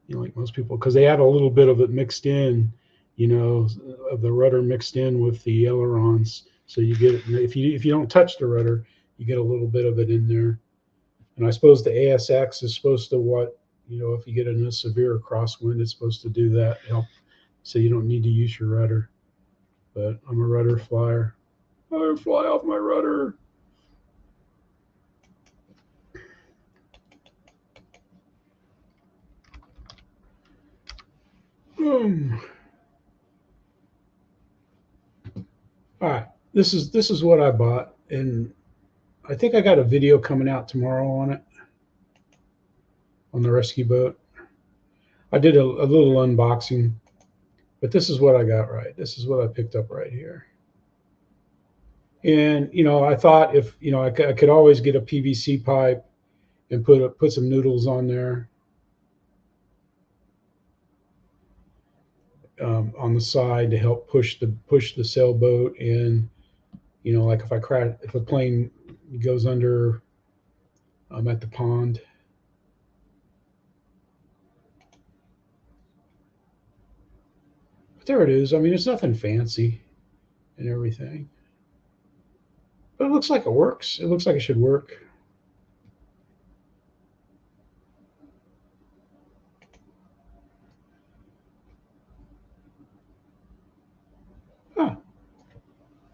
Like most people, because they have a little bit of it mixed in, of the rudder mixed in with the ailerons. So you get it, if you don't touch the rudder, you get a little bit of it in there. And I suppose the ASX is supposed to if you get in a severe crosswind, it's supposed to do that, help, so you don't need to use your rudder. But I'm a rudder flyer. I fly off my rudder. All right, this is what I bought, and I think I got a video coming out tomorrow on it, on the rescue boat. I did a little unboxing, but this is what I got right. This is what I picked up right here. And I thought if I could always get a PVC pipe and put some noodles on there. On the side to help push the sailboat, and like if a plane goes under at the pond. But there it is. It's nothing fancy and everything, but it looks like it works. It looks like it should work.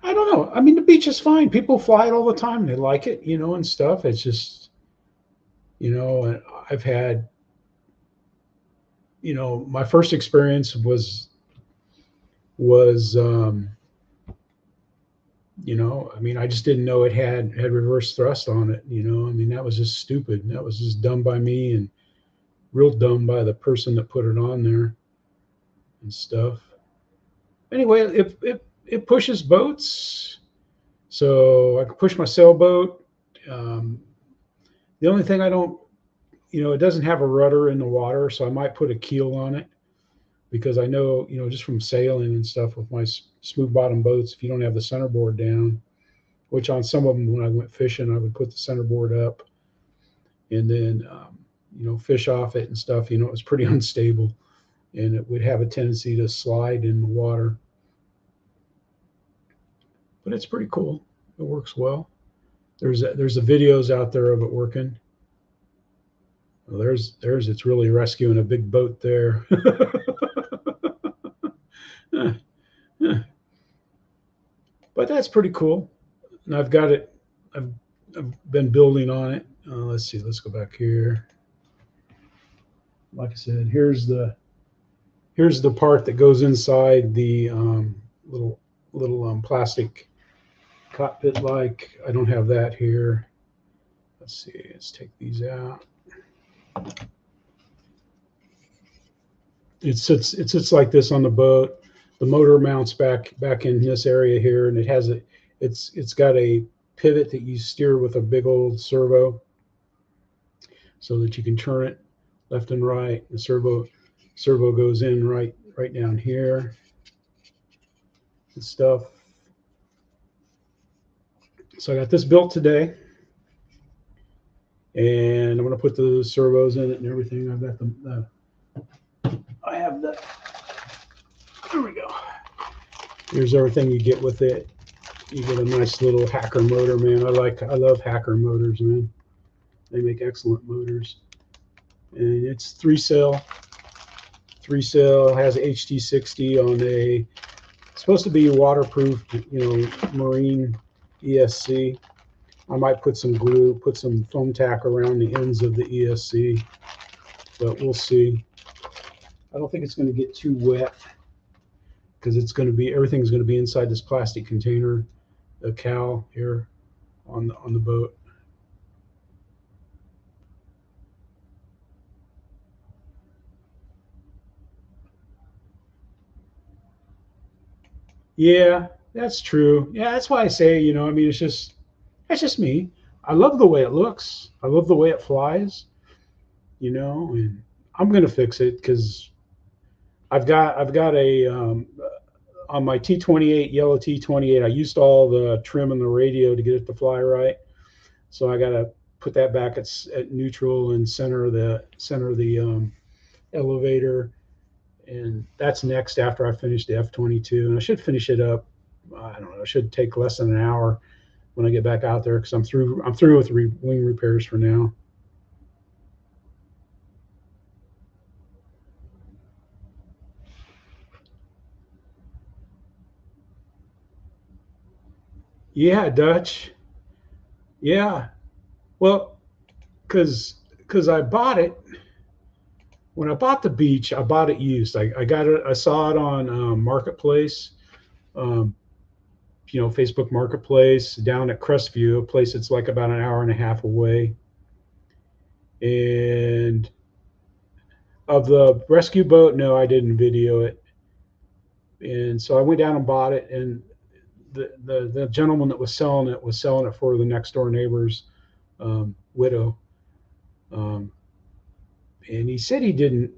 I don't know. The beach is fine. People fly it all the time. They like it, and stuff. It's just, and I've had, my first experience was, I just didn't know it had reverse thrust on it. That was just stupid. That was just dumb by me and real dumb by the person that put it on there and stuff. Anyway, it pushes boats, so I can push my sailboat. The only thing I don't, it doesn't have a rudder in the water, so I might put a keel on it, because I know, just from sailing and stuff with my smooth bottom boats, if you don't have the centerboard down, which on some of them when I went fishing, I would put the centerboard up and then, fish off it and stuff. It was pretty unstable, and it would have a tendency to slide in the water. But it's pretty cool. It works well. There's a videos out there of it working. Well, there's it's really rescuing a big boat there. But that's pretty cool. And I've got it. I've been building on it. Let's see. Let's go back here. Like I said, here's the part that goes inside the little plastic cockpit. Like, I don't have that here. Let's see. Let's take these out. It sits like this on the boat. The motor mounts back in this area here, and it's got a pivot that you steer with a big old servo, so that you can turn it left and right. The servo goes in right down here and stuff. So I got this built today, and I'm going to put the servos in it and everything. I've got I have the. There we go. Here's everything you get with it. You get a nice little Hacker motor, man. I love Hacker motors, man. They make excellent motors. And it's 3-cell. 3-cell, has HT60 on a, it's supposed to be waterproof, marine ESC. I might put some glue, put some foam tack around the ends of the ESC, but we'll see. I don't think it's going to get too wet, because everything's going to be inside this plastic container, the cowl here on the boat. Yeah, that's true. Yeah, that's why I say, it's just me. I love the way it looks. I love the way it flies, and I'm going to fix it, because I've got a on my T28, yellow T28, I used all the trim and the radio to get it to fly right. So I got to put that back at neutral and center the elevator. And that's next after I finish the F-22. And I should finish it up. I don't know. It should take less than an hour when I get back out there, because I'm through with wing repairs for now. Yeah, Dutch. Yeah. Well, because I bought it. When I bought the Beach, I bought it used. I got it. I saw it on Marketplace, Facebook Marketplace down at Crestview, a place that's like about an hour and a half away. And of the rescue boat, no, I didn't video it. And so I went down and bought it, and the gentleman that was selling it for the next door neighbor's widow. And he said he didn't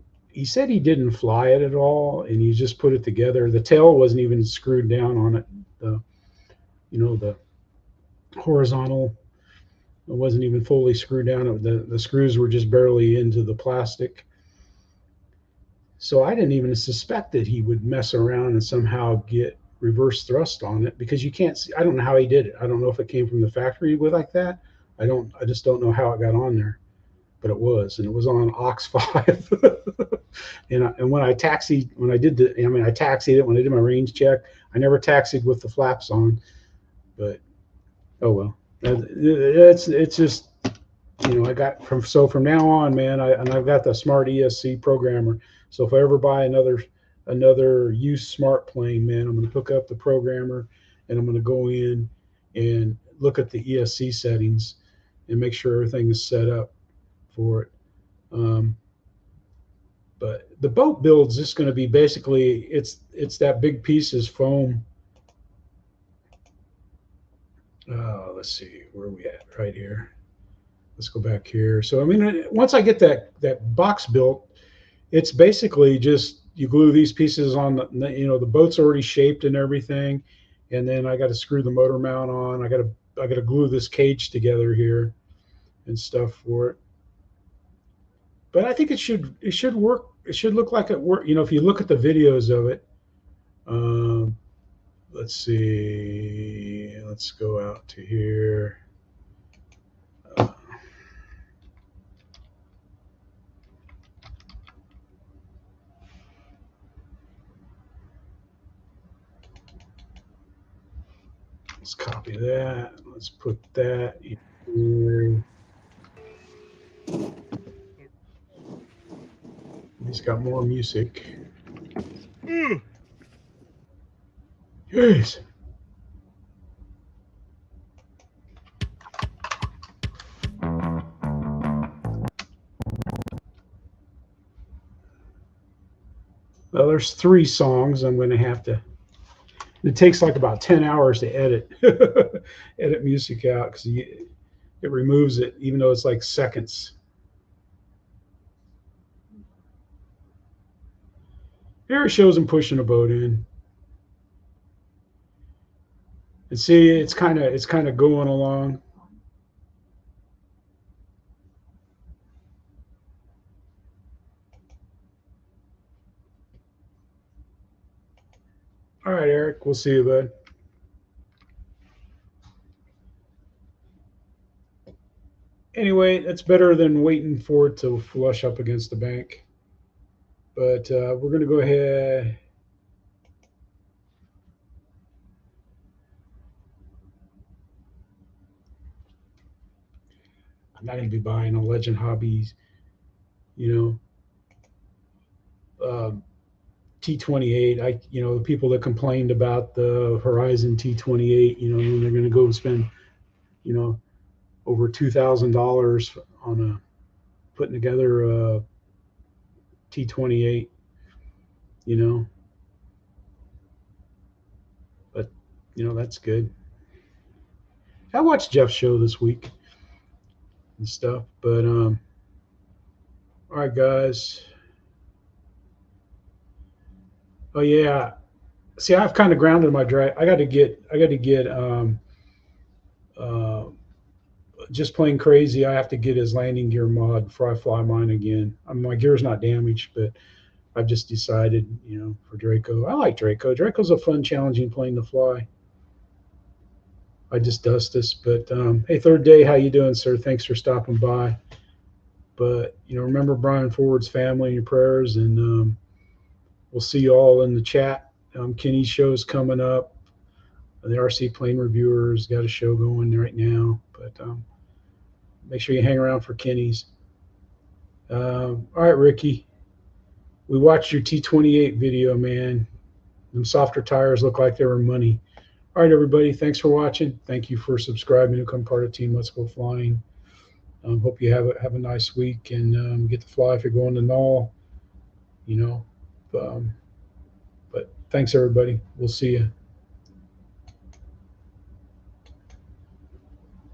fly it at all, and he just put it together. The tail wasn't even screwed down on it. The horizontal, it wasn't even fully screwed down. The screws were just barely into the plastic. So I didn't even suspect that he would mess around and somehow get reverse thrust on it, because you can't see. I don't know how he did it. I don't know if it came from the factory like that. I just don't know how it got on there. But it was, and it was on Ox 5. and when I taxied, I taxied it when I did my range check. I never taxied with the flaps on, but oh well. It's just, I got from now on, man. I've got the smart ESC programmer. So if I ever buy another used smart plane, man, I'm going to hook up the programmer, and I'm going to go in and look at the ESC settings and make sure everything is set up for it. But the boat build's just going to be basically, it's that big piece is foam. Let's see, where are we at? Right here. Let's go back here. So once I get that box built, it's basically just you glue these pieces on the boat's already shaped and everything, and then I got to screw the motor mount on. I got to glue this cage together here and stuff for it. But I think it should work. It should look like it work. If you look at the videos of it, let's see. Let's go out to here. Let's copy that. Let's put that in here. He's got more music. Jeez. Well, there's 3 songs I'm going to have to. It takes like about 10 hours to edit edit music out because it removes it, even though it's like seconds. Here it shows him pushing a boat in. And see, it's kind of going along. All right, Eric, we'll see you, bud. Anyway, that's better than waiting for it to flush up against the bank. But we're going to go ahead. I'm not going to be buying a Legend Hobbies, T28. The people that complained about the Horizon T28, and they're going to go spend, over $2,000 on putting together a T28, but that's good. I watched Jeff's show this week and stuff, but all right, guys. Oh yeah, see, I've kind of grounded my drag. I got to get just plain crazy. I have to get his landing gear mod before I fly mine again. My gear's not damaged, but I've just decided, for Draco. I like Draco. Draco's a fun, challenging plane to fly. I just dust this, but hey, Third Day, how you doing, sir? Thanks for stopping by. But remember Brian Ford's family in your prayers, and we'll see you all in the chat. Kenny's show's coming up. The RC Plane Reviewers got a show going right now, but make sure you hang around for Kenny's. All right, Ricky. We watched your T28 video, man. Them softer tires look like they were money. All right, everybody. Thanks for watching. Thank you for subscribing to become part of Team Let's Go Flying. Hope you have a nice week and get to fly if you're going to Null. But thanks, everybody. We'll see you.